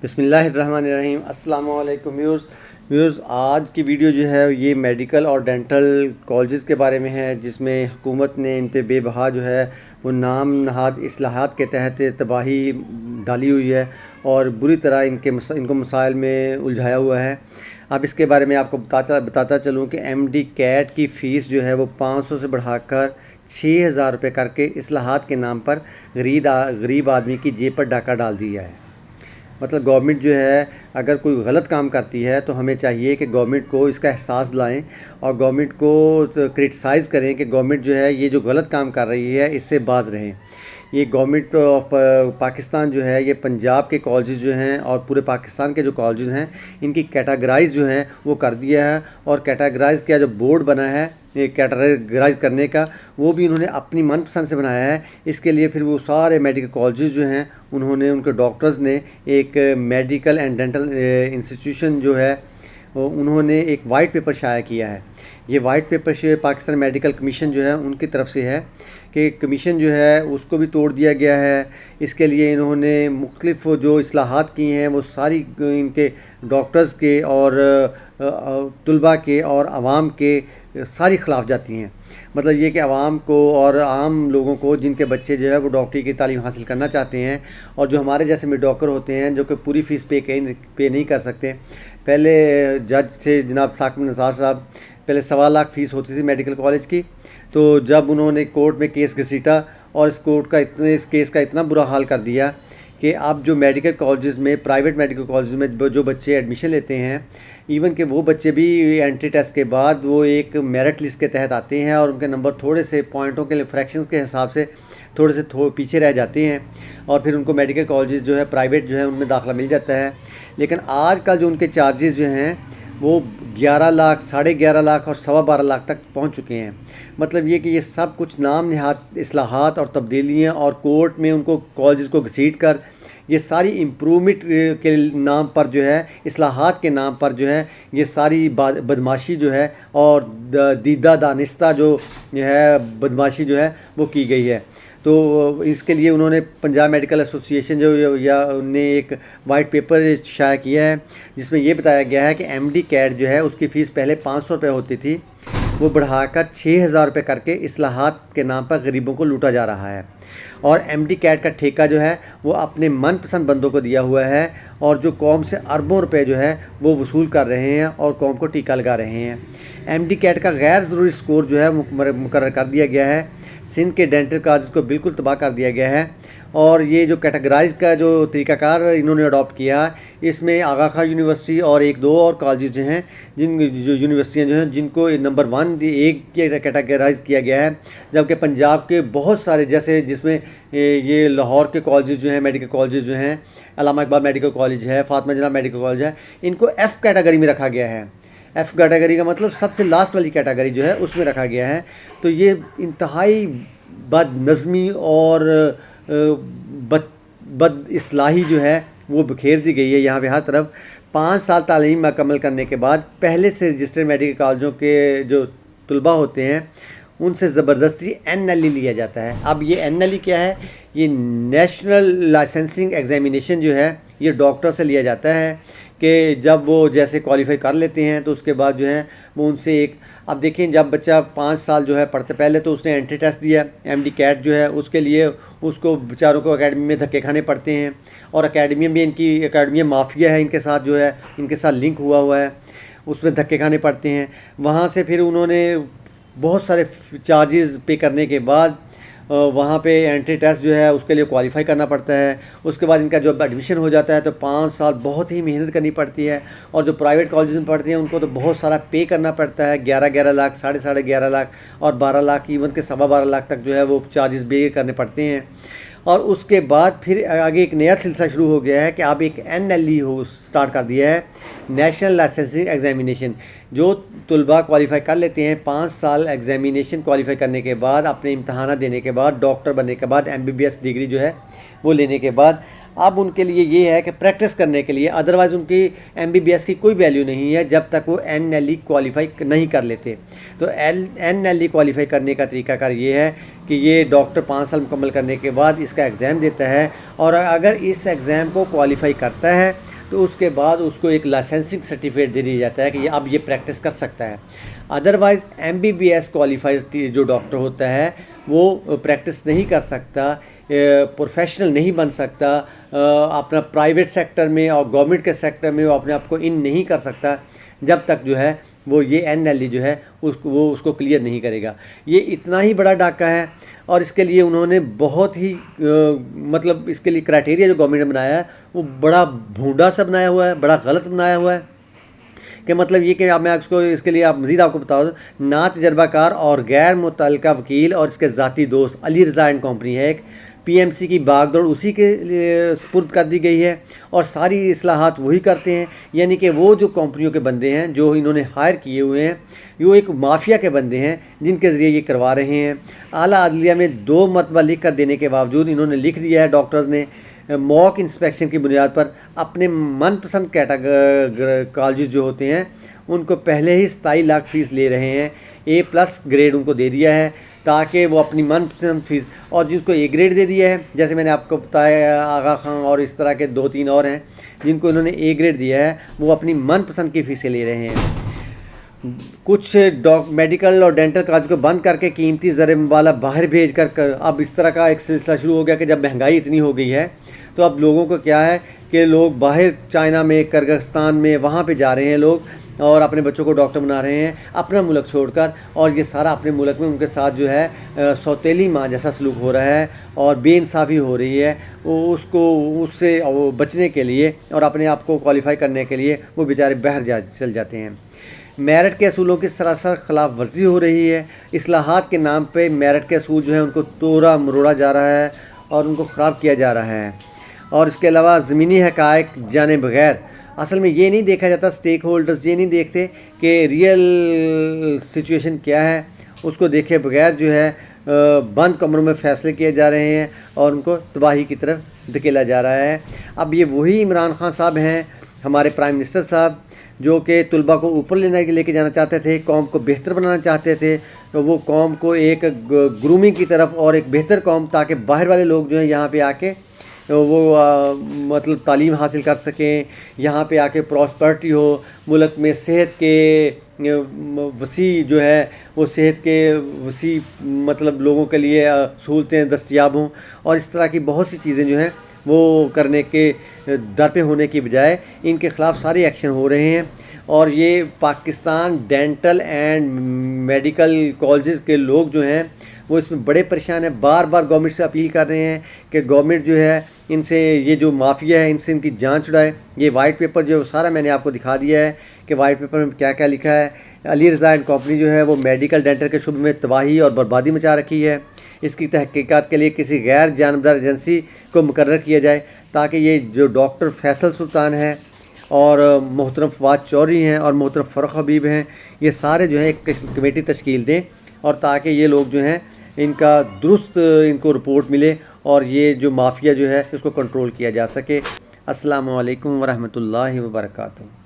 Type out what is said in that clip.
بسم اللہ الرحمن الرحیم۔ السلام علیکم ویورز، آج کی ویڈیو جو ہے یہ میڈیکل اور ڈینٹل کالجز کے بارے میں ہے، جس میں حکومت نے ان پہ بے بہا جو ہے وہ نام نہاد اصلاحات کے تحت تباہی ڈالی ہوئی ہے اور بری طرح ان کو مسائل میں الجھایا ہوا ہے۔ اب اس کے بارے میں آپ کو بتاتا چلوں کہ ایم ڈی کیٹ کی فیس جو ہے وہ 500 سے بڑھا کر 6000 روپے کر کے اصلاحات کے نام پر غریب آدمی کی جیب پر ڈاکہ ڈال دیا ہے۔ مطلب گورنمنٹ جو ہے اگر کوئی غلط کام کرتی ہے تو ہمیں چاہیے کہ گورنمنٹ کو اس کا احساس دلائیں اور گورنمنٹ کو کرٹیسائز کریں کہ گورنمنٹ جو ہے یہ جو غلط کام کر رہی ہے اس سے باز رہیں۔ یہ گورنمنٹ آف پاکستان جو ہے یہ پنجاب کے کالجز جو ہیں اور پورے پاکستان کے جو کالجز ہیں ان کی کیٹاگرائز جو ہیں وہ کر دیا ہے، اور کیٹاگرائز کیا جو بورڈ بنا ہے کیٹاگرائز کرنے کا وہ بھی انہوں نے اپنی من پسند سے بنایا ہے۔ اس کے لیے پھر وہ سارے میڈیکل کالجز جو ہیں انہوں نے ان کے ڈاکٹرز نے ایک میڈیکل اینڈ ڈینٹل انسٹیٹیوشن جو ہے انہوں نے ایک وائٹ پیپر شائع کیا ہے۔ یہ white paper Pakistan medical commission جو ہے ان کی طرف سے ہے کہ کمیشن جو ہے اس کو بھی توڑ دیا گیا ہے۔ اس کے لیے انہوں نے مختلف جو اصلاحات کی ہیں وہ ساری ان کے ڈاکٹرز کے اور طلباء کے اور عوام کے ساری خلاف جاتی ہیں۔ مطلب یہ کہ عوام کو اور عام لوگوں کو جن کے بچے جو ہے وہ ڈاکٹری کی تعلیم حاصل کرنا چاہتے ہیں اور جو ہمارے جیسے میڈیوکر ہوتے ہیں جو کہ پوری فیس پے نہیں کر سکتے۔ پہلے جج تھے جناب ثاقب نثار صاحب، پہلے 1.25 لاکھ فیس ہوتی تھی میڈیکل کالج کی، تو جب انہوں نے کورٹ میں کیس گھسیٹا اور اس کیس کا اتنا برا حال کر دیا کہ اب جو میڈیکل کالجز میں پرائیویٹ میڈیکل کالجز میں جو بچے ایڈمیشن لیتے ہیں ایون کہ وہ بچے بھی انٹری ٹیسٹ کے بعد وہ ایک میرٹ لسٹ کے تحت آتے ہیں اور ان کے نمبر تھوڑے سے پوائنٹوں کے فریکشنز کے حساب سے تھوڑے سے پیچھے رہ جاتے ہیں اور پھر ان کو میڈیکل کالجز جو ہے پرائیویٹ جو ہے ان میں داخلہ مل جاتا ہے۔ لیکن آج کل جو ان کے چارجز جو ہیں وہ 11 لاکھ، 11.5 لاکھ اور 12.25 لاکھ تک پہنچ چکے ہیں۔ مطلب یہ کہ یہ سب کچھ نام نہاد اصلاحات اور تبدیلیاں اور کورٹ میں ان کو کالجز کو گھسیٹ کر یہ ساری امپرومنٹ کے نام پر جو ہے اصلاحات کے نام پر جو ہے یہ ساری بدماشی جو ہے اور دیدہ دانستہ جو ہے بدماشی جو ہے وہ کی گئی ہے۔ تو اس کے لیے انہوں نے پنجاب میڈیکل ایسوسی ایشن نے ایک وائٹ پیپر شائع کیا ہے جس میں یہ بتایا گیا ہے کہ ایم ڈی کیٹ جو ہے اس کی فیس پہلے 500 روپے ہوتی تھی، وہ بڑھا کر 6000 روپے کر کے اصلاحات کے نام پر غریبوں کو لوٹا جا رہا ہے، اور ایم ڈی کیٹ کا ٹھیکہ جو ہے وہ اپنے من پسند بندوں کو دیا ہوا ہے اور جو قوم سے اربوں روپے جو ہے وہ وصول کر رہے ہیں اور قوم کو ٹیکہ لگا رہے ہیں۔ ایم ڈی کیٹ کا غیر ضروری سکور جو ہے مقرر کر دیا گیا ہے، سندھ کے ڈینٹل کالجز کو بالکل تباہ کر دیا گیا ہے، اور یہ جو کیٹاگرائز کا جو طریقہ کار انہوں نے اڈاپٹ کیا اس میں آغا خان یونیورسٹی اور 1-2 اور کالجز جو ہیں جو یونیورسٹیاں جو ہیں جن کو نمبر 1 ایک کیٹاگرائز کیا گیا ہے، جبکہ پنجاب کے بہت سارے جس میں یہ لاہور کے کالجز جو ہیں میڈیکل کالجز جو ہیں، علامہ اقبال میڈیکل کالج ہے، فاطمہ جناح میڈیکل کالج ہے، ان کو ایف کیٹاگری میں رکھا گیا ہے۔ ایف کیٹاگری کا مطلب سب سے لاسٹ والی کیٹاگری جو ہے اس میں رکھا گیا ہے۔ تو یہ انتہائی بد نظمی اور بد اصلاحی جو ہے وہ بکھیر دی گئی ہے یہاں پہ ہر طرف۔ 5 سال تعلیم مکمل کرنے کے بعد پہلے سے رجسٹرڈ میڈیکل کالجوں کے جو طلباء ہوتے ہیں ان سے زبردستی این ایل ای لیا جاتا ہے۔ اب یہ این ایل ای کیا ہے؟ یہ نیشنل لائسنسنگ ایگزامینیشن جو ہے یہ ڈاکٹر سے لیا جاتا ہے کہ جب وہ جیسے کوالیفائی کر لیتے ہیں تو اس کے بعد جو ہے وہ ان سے ایک، اب دیکھیں جب بچہ 5 سال جو ہے پڑھتے پہلے تو اس نے انٹری ٹیسٹ دیا ایم ڈی کیٹ جو ہے اس کے لیے اس کو بیچاروں کو اکیڈمی میں دھکے کھانے پڑتے ہیں، اور اکیڈمی بھی ان کی اکیڈمی مافیا ہے، ان کے ساتھ جو ہے ان کے ساتھ لنک ہوا ہے، اس میں دھکے کھانے پڑتے ہیں۔ وہاں سے پھر انہوں نے بہت سارے چارجز پے کرنے کے بعد وہاں پہ انٹری ٹیسٹ جو ہے اس کے لیے کوالیفائی کرنا پڑتا ہے۔ اس کے بعد ان کا جب ایڈمیشن ہو جاتا ہے تو 5 سال بہت ہی محنت کرنی پڑتی ہے، اور جو پرائیویٹ کالجز میں پڑھتے ہیں ان کو تو بہت سارا پے کرنا پڑتا ہے، 11.5 لاکھ، 11.5 لاکھ اور 12 لاکھ، ایون کہ 12.25 لاکھ تک جو ہے وہ چارجز پے کرنے پڑتے ہیں۔ اور اس کے بعد پھر آگے ایک نیا سلسلہ شروع ہو گیا ہے کہ اب ایک این ایل ای سٹارٹ کر دیا ہے، نیشنل لائسنسنگ ایگزامینیشن۔ جو طلباء کوالیفائی کر لیتے ہیں 5 سال ایگزامینیشن کوالیفائی کرنے کے بعد، اپنے امتحانات دینے کے بعد، ڈاکٹر بننے کے بعد، M B B S degree جو ہے وہ لینے کے بعد اب ان کے لیے یہ ہے کہ پریکٹس کرنے کے لیے، ادروائز ان کی ایم بی بی ایس کی کوئی ویلیو نہیں ہے جب تک وہ این ایل ای کوالیفائی نہیں کر لیتے۔ تو این ایل ای کوالیفائی کرنے کا طریقہ کار یہ ہے کہ یہ ڈاکٹر 5 سال مکمل کرنے کے بعد اس کا ایگزام دیتا ہے، اور اگر اس ایگزام کو کوالیفائی کرتا ہے تو اس کے بعد اس کو ایک لائسنسنگ سرٹیفکیٹ دے دیا جاتا ہے کہ اب یہ پریکٹس کر سکتا ہے. ادروائز MBBS کوالیفائڈ جو ڈاکٹر ہوتا ہے وہ پریکٹس نہیں کر سکتا, پروفیشنل نہیں بن سکتا, اپنا پرائیویٹ سیکٹر میں اور گورنمنٹ کے سیکٹر میں وہ اپنے آپ کو نہیں کر سکتا جب تک جو ہے وہ یہ NLE جو ہے اس کو کلیئر نہیں کرے گا. یہ اتنا ہی بڑا ڈاکہ ہے, اور اس کے لیے انہوں نے بہت ہی مطلب اس کے لیے کرائٹیریا جو گورنمنٹ نے بنایا ہے وہ بڑا بھونڈا سا بنایا ہوا ہے, بڑا غلط بنایا ہوا ہے. کہ مطلب یہ کہ میں اس کے لیے مزید آپ کو بتا دوں, نا تجربہ کار اور غیر متعلقہ وکیل اور اس کے ذاتی دوست علی رضا اینڈ کمپنی ہے ایک, PMC کی باغ دوڑ اسی کے سپرد کر دی گئی ہے, اور ساری اصلاحات وہی کرتے ہیں. یعنی کہ وہ جو کمپنیوں کے بندے ہیں جو انہوں نے ہائر کیے ہوئے ہیں وہ ایک مافیا کے بندے ہیں جن کے ذریعے یہ کروا رہے ہیں. اعلیٰ عدلیہ میں 2 مرتبہ لکھ کر دینے کے باوجود انہوں نے لکھ دیا ہے ڈاکٹرز نے موک انسپیکشن کی بنیاد پر اپنے من پسند کالجز جو ہوتے ہیں ان کو پہلے ہی 27 لاکھ فیس لے رہے ہیں. A+ گریڈ ان کو دے دیا ہے تاکہ وہ اپنی من پسند فیس, اور جس کو A گریڈ دے دیا ہے جیسے میں نے آپ کو بتایا آغا خان اور اس طرح کے 2-3 اور ہیں جن کو انہوں نے A گریڈ دیا ہے, وہ اپنی من پسند کی فیسیں لے رہے ہیں. کچھ میڈیکل اور ڈینٹل کالج کو بند کر کے قیمتی زر مبالغہ باہر بھیج کر اب اس طرح کا ایک سلسلہ شروع ہو گیا کہ جب مہنگائی اتنی ہو گئی ہے تو اب لوگوں کو کیا ہے کہ لوگ باہر چائنا میں, کرغزستان میں, وہاں پہ جا رہے ہیں لوگ اور اپنے بچوں کو ڈاکٹر بنا رہے ہیں اپنا ملک چھوڑ کر, اور یہ سارا اپنے ملک میں ان کے ساتھ جو ہے سوتیلی ماں جیسا سلوک ہو رہا ہے اور بے انصافی ہو رہی ہے. اس سے بچنے کے لیے اور اپنے آپ کو کوالیفائی کرنے کے لیے وہ بیچارے باہر چل جاتے ہیں. میرٹ کے اصولوں کی سراسر خلاف ورزی ہو رہی ہے. اصلاحات کے نام پہ میرٹ کے اصول جو ہیں ان کو توڑا مروڑا جا رہا ہے اور ان کو خراب کیا جا رہا ہے. اور اس کے علاوہ زمینی حقائق جانے بغیر اصل میں یہ نہیں دیکھا جاتا, اسٹیک ہولڈرز یہ نہیں دیکھتے کہ ریئل سچویشن کیا ہے, اس کو دیکھے بغیر جو ہے بند کمروں میں فیصلے کیے جا رہے ہیں اور ان کو تباہی کی طرف دھکیلا جا رہا ہے. اب یہ وہی عمران خان صاحب ہیں, ہمارے پرائم منسٹر صاحب, جو کہ طلباء کو اوپر لے کے جانا چاہتے تھے, قوم کو بہتر بنانا چاہتے تھے, وہ قوم کو ایک گرومنگ کی طرف اور ایک بہتر قوم تاکہ باہر والے لوگ جو ہیں یہاں پہ آ کے وہ مطلب تعلیم حاصل کر سکیں, یہاں پہ آ کے پراسپرٹی ہو, ملک میں صحت کے وسیع جو ہے وہ صحت کے وسیع مطلب لوگوں کے لیے سہولتیں دستیاب ہوں, اور اس طرح کی بہت سی چیزیں جو ہیں وہ کرنے کے در پہ ہونے کی بجائے ان کے خلاف سارے ایکشن ہو رہے ہیں. اور یہ Pakistan dental and medical colleges کے لوگ جو ہیں وہ اس میں بڑے پریشان ہیں, بار بار گورنمنٹ سے اپیل کر رہے ہیں کہ گورنمنٹ جو ہے ان سے یہ جو مافیا ہے ان سے ان کی جان چھڑائے. یہ وائٹ پیپر جو سارا میں نے آپ کو دکھا دیا ہے کہ وائٹ پیپر میں کیا کیا لکھا ہے. علی رضا اینڈ کمپنی جو ہے وہ میڈیکل ڈینٹل کے شعبے میں تباہی اور بربادی مچا رکھی ہے. اس کی تحقیقات کے لیے کسی غیر جانبدار ایجنسی کو مقرر کیا جائے تاکہ یہ جو ڈاکٹر فیصل سلطان ہے اور محترم فواد چودھری ہیں اور محترم فرخ حبیب ہیں, یہ سارے جو ہیں ایک کمیٹی تشکیل دیں اور تاکہ یہ لوگ جو ہیں ان کا درست ان کو رپورٹ ملے اور یہ جو مافیا جو ہے اس کو کنٹرول کیا جا سکے. السلام علیکم ورحمۃ اللہ وبرکاتہ.